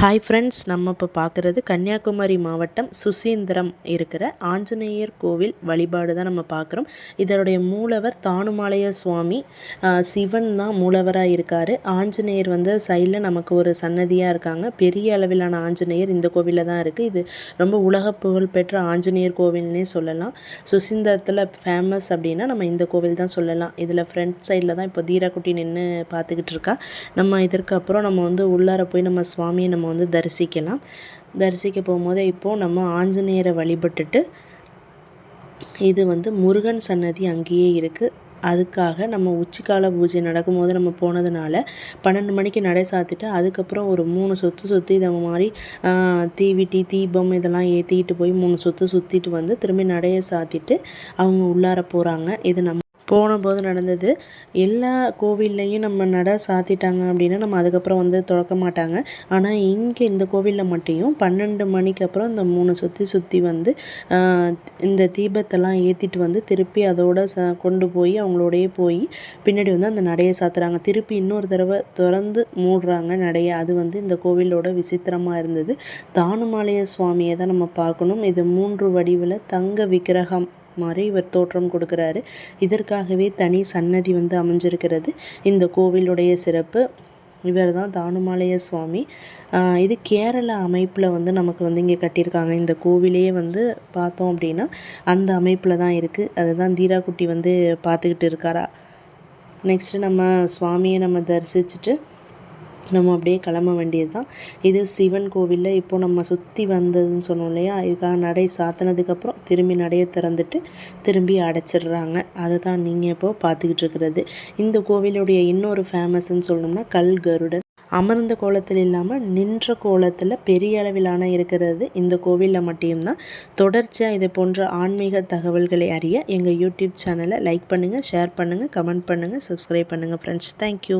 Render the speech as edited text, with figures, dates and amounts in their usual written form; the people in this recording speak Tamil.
ஹாய் ஃப்ரெண்ட்ஸ், நம்ம இப்போ பார்க்குறது கன்னியாகுமரி மாவட்டம் சுசீந்திரம் இருக்கிற ஆஞ்சநேயர் கோவில் வழிபாடு தான் நம்ம பார்க்குறோம். இதனுடைய மூலவர் தானுமாலய சுவாமி. சிவன் தான் மூலவராக இருக்கார். ஆஞ்சநேயர் வந்து சைடில் நமக்கு ஒரு சன்னதியாக இருக்காங்க. பெரிய அளவிலான ஆஞ்சநேயர் இந்த கோவிலில் தான் இருக்குது. இது ரொம்ப உலக புகழ்பெற்ற ஆஞ்சநேயர் கோவில்னே சொல்லலாம். சுசீந்திரத்தில் ஃபேமஸ் அப்படின்னா நம்ம இந்த கோவில் தான் சொல்லலாம். இதில் ஃப்ரண்ட் சைடில் தான் இப்போ தீராக்குட்டி நின்று பார்த்துக்கிட்டு இருக்கா. நம்ம இதற்கு அப்புறம் நம்ம வந்து உள்ளார போய் நம்ம சுவாமியை நம்ம வந்து தரிசிக்கலாம். தரிசிக்க போகும்போது இப்போது நம்ம ஆஞ்சநேயரை வழிபட்டுட்டு, இது வந்து முருகன் சன்னதி அங்கேயே இருக்குது. அதுக்காக நம்ம உச்சிக்கால பூஜை நடக்கும்போது நம்ம போனதுனால 12 மணிக்கு நடை சாத்திட்டு அதுக்கப்புறம் ஒரு 3 சுற்றி இதை மாதிரி தீவிட்டி தீபம் இதெல்லாம் ஏற்றிக்கிட்டு போய் 3 சுற்றிட்டு வந்து திரும்பி நடையை சாத்திட்டு அவங்க உள்ளார போகிறாங்க. இது நம்ம போனபோது நடந்தது. எல்லா கோவில்லையும் நம்ம நடை சாத்திட்டாங்க அப்படின்னா நம்ம அதுக்கப்புறம் வந்து திறக்க மாட்டாங்க. ஆனால் இங்கே இந்த கோவிலில் மட்டும் 12 மணிக்கு அப்புறம் இந்த 3 சுற்றி வந்து இந்த தீபத்தெல்லாம் ஏற்றிட்டு வந்து திருப்பி அதோட கொண்டு போய் அவங்களோடையே போய் பின்னாடி வந்து அந்த நடையை சாத்துறாங்க. திருப்பி இன்னொரு தடவை திறந்து மூடுறாங்க நடையை. அது வந்து இந்த கோவிலோட விசித்திரமாக இருந்தது. தானுமாலய சுவாமியை தான் நம்ம பார்க்கணும். இது 3 வடிவில் தங்க விக்கிரகம் மாதிரி இவர் தோற்றம் கொடுக்குறாரு. இதற்காகவே தனி சன்னதி வந்து அமைஞ்சிருக்கிறது. இந்த கோவிலுடைய சிறப்பு. இவர் தான் தானுமாலய சுவாமி. இது கேரளா அமைப்பில் வந்து நமக்கு வந்து இங்கே கட்டியிருக்காங்க. இந்த கோவிலே வந்து பார்த்தோம் அப்படின்னா அந்த அமைப்பில் தான் இருக்குது. அதுதான் தீராக்குட்டி வந்து பார்த்துக்கிட்டு இருக்காரா. நெக்ஸ்ட்டு நம்ம சுவாமியை நம்ம தரிசிச்சுட்டு நம்ம அப்படியே கிளம்ப வேண்டியது தான். இது சிவன் கோவிலில் இப்போது நம்ம சுற்றி வந்ததுன்னு சொன்னோம் இல்லையா. இதுக்காக நடை சாத்தினதுக்கப்புறம் திரும்பி நடையை திறந்துட்டு திரும்பி அடைச்சிடுறாங்க. அதை தான் நீங்கள் இப்போது பார்த்துக்கிட்டு இருக்கிறது. இந்த கோவிலுடைய இன்னொரு ஃபேமஸ்ன்னு சொல்லணும்னா கல் கருடன். அமர்ந்த கோலத்தில் இல்லாமல் நின்ற கோலத்தில் பெரிய அளவிலான இருக்கிறது இந்த கோவிலில் மட்டும்தான். தொடர்ச்சியாக இது போன்ற ஆன்மீக தகவல்களை அறிய எங்கள் யூடியூப் சேனலை லைக் பண்ணுங்கள், ஷேர் பண்ணுங்கள், கமெண்ட் பண்ணுங்கள், சப்ஸ்கிரைப் பண்ணுங்கள் ஃப்ரெண்ட்ஸ். தேங்க்யூ.